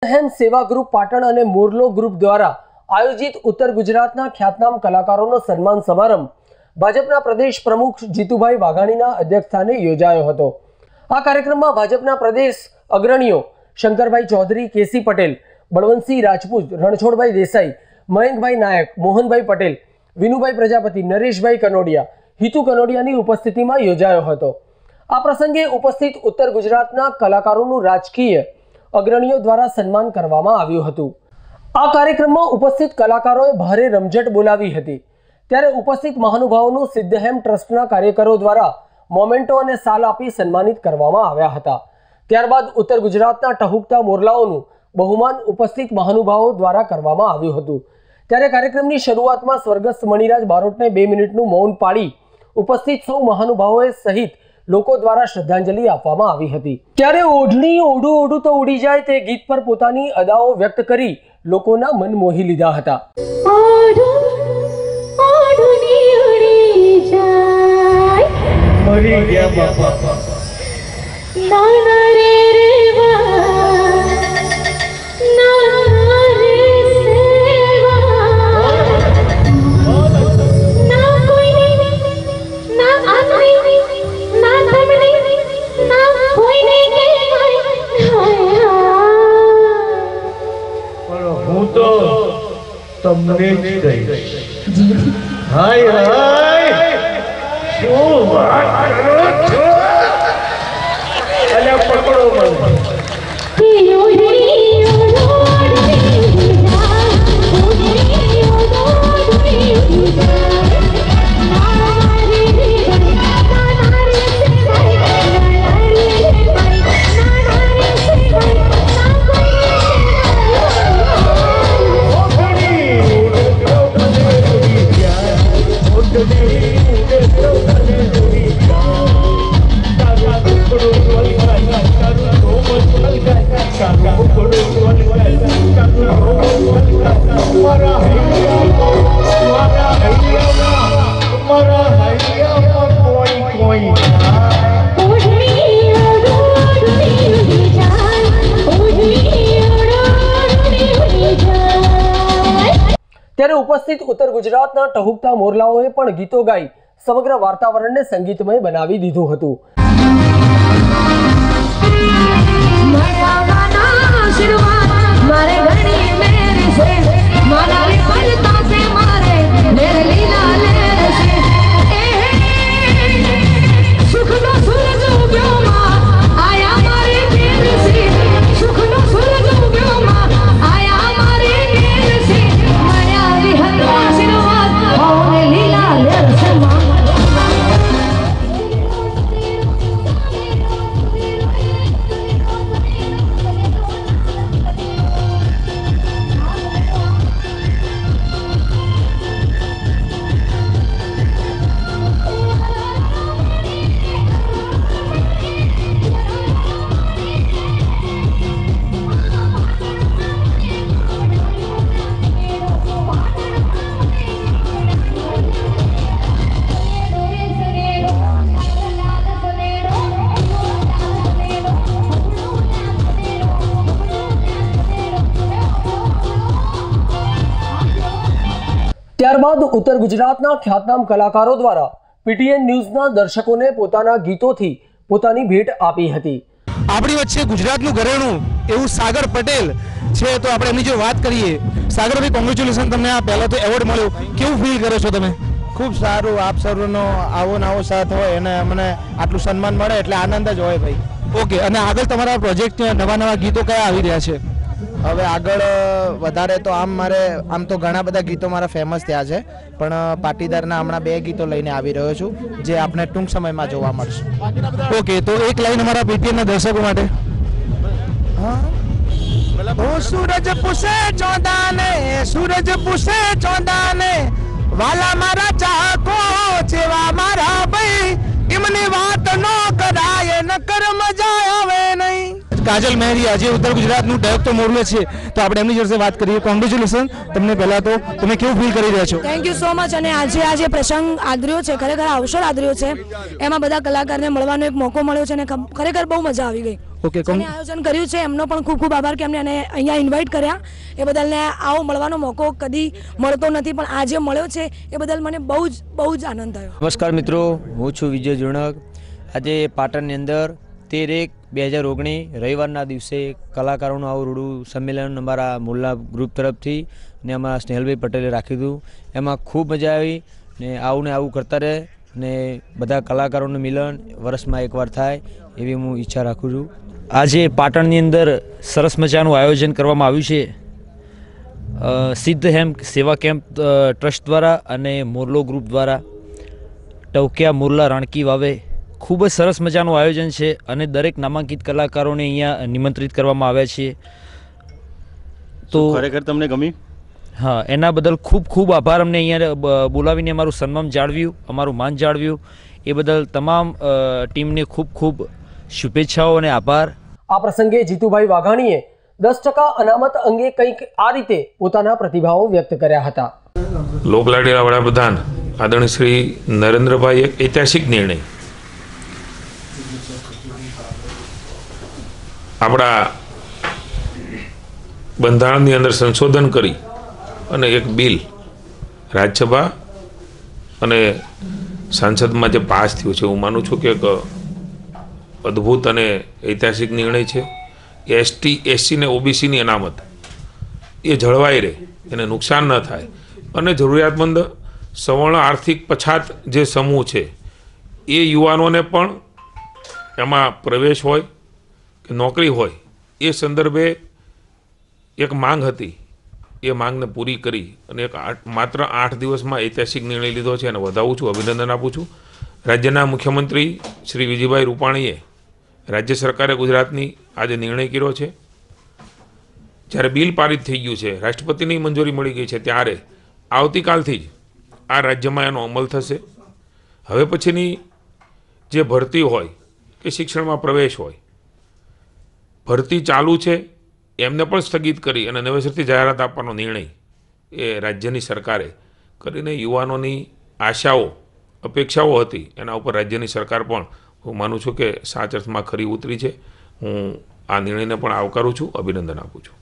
હેમ સેવા ગ્રુપ પાટણ અને મોરલો ગ્રુપ દ્વારા આયોજિત ઉત્તર ગુજરાતના ખ્યાતનામ કલાકારોનો સન્માન સમારંભ ભાજપના પ્રદેશ પ્રમુખ જીતુભાઈ વાઘાણીના અધ્યક્ષસ્થાને યોજાયો હતો। આ કાર્યક્રમમાં ભાજપના પ્રદેશ અગ્રણીઓ શંકરભાઈ ચૌધરી, કેસી પટેલ, બળવંતસિંહ રાજપૂત, રણછોડભાઈ દેસાઈ, મયંકભાઈ નાયક, મોહનભાઈ પટેલ, વિનુભાઈ પ્રજાપતિ, નરેશભાઈ કનોડિયા, હિતુ કનોડિયાની ઉપસ્થિતિમાં યોજાયો હતો। આ પ્રસંગે ઉપસ્થિત ઉત્તર ગુજરાતના કલાકારોનું રાજકીય અગ્રણીઓ દ્વારા સન્માન કરવામાં આવ્યું હતું। આ કાર્યક્રમમાં ઉપસ્થિત કલાકારોએ ભારે રમઝટ બોલાવી હતી। ત્યારે ઉપસ્થિત મહાનુભાવોનું સિદ્ધહેમ ટ્રસ્ટના કાર્યકરો દ્વારા મોમેન્ટો અને સાલ આપી સન્માનિત કરવામાં આવ્યા હતા। ત્યારબાદ ઉત્તર ગુજરાતના ટહુકતા મોરલાઓનું બહુમાન ઉપસ્થિત મહાનુભાવો દ્વારા કરવામાં આવ્યું હતું। ત્યારે કાર્યક્રમની શરૂઆતમાં સ્વર્ગસ્થ મણિરાજ બારોટને 2 મિનિટનું મૌન પાળી ઉપસ્થિત સૌ મહાનુભાવોએ સહિત લોકો દ્વારા શ્રદ્ધાંજલિ આપવામાં આવી હતી। ત્યારે ઓઢણી ઓઢું ઓઢું તો ઉડી જાય તે ગીત પર પોતાની અદાઓ વ્યક્ત કરી લોકોના મન મોહી લીધા હતા। મરી ગયા બાપા નાના રે રેવા નાના રે સેવા ના કોઈ ના આની ના તમને ના કોઈને કે પણ હું તો તમને જ કહીશ। હાય હાય શું વાત કરો છો? અલ્યા પકડો મને। ત્યારે ઉપસ્થિત ઉત્તર ગુજરાતના ટહુકતા મોરલાઓએ પણ ગીતો ગાઈ સમગ્ર વાતાવરણને સંગીતમય બનાવી દીધું હતું। ત્યારબાદ ઉત્તર ગુજરાતના ખ્યાતનામ કલાકારો દ્વારા પીટીએન ન્યૂઝના દર્શકોને પોતાના ગીતોથી પોતાની ભેટ આપી હતી। આપણી વચ્ચે ગુજરાતનું ઘરેણું એવું સાગર પટેલ છે, તો આપણે એમની જો વાત કરીએ। સાગરભાઈ, કોંગ્રેચ્યુલેશન, તમને આ પહેલા તો એવોર્ડ મળ્યો, કેવું ફીલ કરો છો તમે? ખૂબ સારું, આપ સર્વનો આવો નવો સાથ હોય અને મને આટલું સન્માન મળે એટલે આનંદ જ હોય ભાઈ। ઓકે, અને આગળ તમારા પ્રોજેક્ટ નવા ગીતો કયા આવી રહ્યા છે? હવે આગળ વધારે તો આમ તો ઘણા બધા ગીતો મારા ફેમસ થયા છે, પણ પાટીદારના હમણાં 2 ગીતો લઈને આવી રહ્યો છું જે આપને ટૂંક સમયમાં જોવા મળશે। ઓકે, તો એક લાઈન અમારા પીટીએનના દર્શકો માટે। સૂરજ પૂછે ચોદાને, સૂરજ પૂછે ચોદાને, વાલા મારા ચાહકો જેવા મારા ભાઈ, એમની વાત નો કરાય ન કર મજા આવે નહીં। કાજલ મહેરિયા, જે ઉત્તર ગુજરાતનું ડયક તો મોરલો છે, તો આપણે એમની જોડે વાત કરીએ. કોંગ્રેચ્યુલેશન તમને. પહેલાં તો તમે કેવું ફીલ કરી રહ્યા છો? Thank you so much. અને આજે આ જે પ્રસંગ આદર્યો છે, ખરેખર અવસર આદર્યો છે, એમાં બધા કલાકારને મળવાનો એક મોકો મળ્યો છે અને ખરેખર બહુ મજા આવી ગઈ. ઓકે, અને આયોજન કર્યું છે એમનો પણ ખૂબ ખૂબ આભાર કે એમને અહીંયા ઇન્વાઇટ કર્યા એ બદલ. ને આવો મળવાનો મોકો કદી મળતો નથી, પણ આજે મળ્યો છે એ બદલ મને બહુ જ આનંદ થયો. નમસ્કાર મિત્રો, હું છું વિજય જુણક. આજે પાટણની અંદર 13/1/2019 રવિવારના દિવસે કલાકારોનું આવું રૂડું સંમેલન અમારા મુલ્લા ગ્રુપ તરફથી ને અમારા સ્નેહલભાઈ પટેલે રાખ્યું હતું. એમાં ખૂબ મજા આવી ને આવું કરતા રહે ને બધા કલાકારોનું મિલન વર્ષમાં એકવાર થાય એવી હું ઈચ્છા રાખું છું. આજે પાટણની અંદર સરસ મજાનું આયોજન કરવામાં આવ્યું છે સિદ્ધ હેમ્પ સેવા કેમ્પ ટ્રસ્ટ દ્વારા અને મોરલો ગ્રુપ દ્વારા. ટવકિયા મોરલા રાણકી વાવે ખૂબ જ સરસ મજાનું આયોજન છે અને દરેક નામાંકિત કલાકારોને અહીંયા નિમંત્રિત કરવામાં આવ્યા છે. તો ખરેખર તમને ગમી? હા, એના બદલ ખૂબ આભાર. અમને અહીંયા બોલાવીને અમારું સન્માન જાળવ્યું, અમારું માન જાળવ્યું, એ બદલ તમામ ટીમને ખૂબ શુભેચ્છાઓ અને આભાર. આ પ્રસંગે જીતુભાઈ વાઘાણીએ 10% અનામત અંગે કંઈક આ રીતે પોતાના પ્રતિભાવો વ્યક્ત કર્યા હતા. લોકલાડીલા વડાપ્રધાન આદરણીય શ્રી નરેન્દ્રભાઈ એક ઐતિહાસિક નિર્ણય આપણા બંધારણની અંદર સંશોધન કરી અને એક બિલ રાજ્યસભા અને સાંસદમાં જે પાસ થયું છે, હું માનું છું કે એક અદ્ભુત અને ઐતિહાસિક નિર્ણય છે. એસટી, એસસી ને ઓબીસીની અનામત એ જળવાઈ રહે, એને નુકસાન ન થાય અને જરૂરિયાતમંદ સવર્ણ આર્થિક પછાત જે સમૂહ છે એ યુવાનોને પણ એમાં પ્રવેશ હોય કે નોકરી હોય એ સંદર્ભે એક માંગ હતી, એ માંગને પૂરી કરી અને માત્ર 8 દિવસમાં ઐતિહાસિક નિર્ણય લીધો છે અને વધાવું છું, અભિનંદન આપું છું. રાજ્યના મુખ્યમંત્રી શ્રી વિજયભાઈ રૂપાણીએ, રાજ્ય સરકારે ગુજરાતની આજે નિર્ણય કર્યો છે. જ્યારે બિલ પારિત થઈ ગયું છે, રાષ્ટ્રપતિની મંજૂરી મળી ગઈ છે, ત્યારે આવતીકાલથી જ આ રાજ્યમાં એનો અમલ થશે. હવે પછીની જે ભરતી હોય કે શિક્ષણમાં પ્રવેશ હોય, ભરતી ચાલુ છે એમને પણ સ્થગિત કરી અને નવેસરથી જાહેરાત આપવાનો નિર્ણય એ રાજ્યની સરકારે કરીને યુવાનોની આશાઓ અપેક્ષાઓ હતી એના ઉપર રાજ્યની સરકાર પણ હું માનું છું કે સાચા અર્થમાં ખરી ઉતરી છે. હું આ નિર્ણયને પણ આવકારું છું, અભિનંદન આપું છું.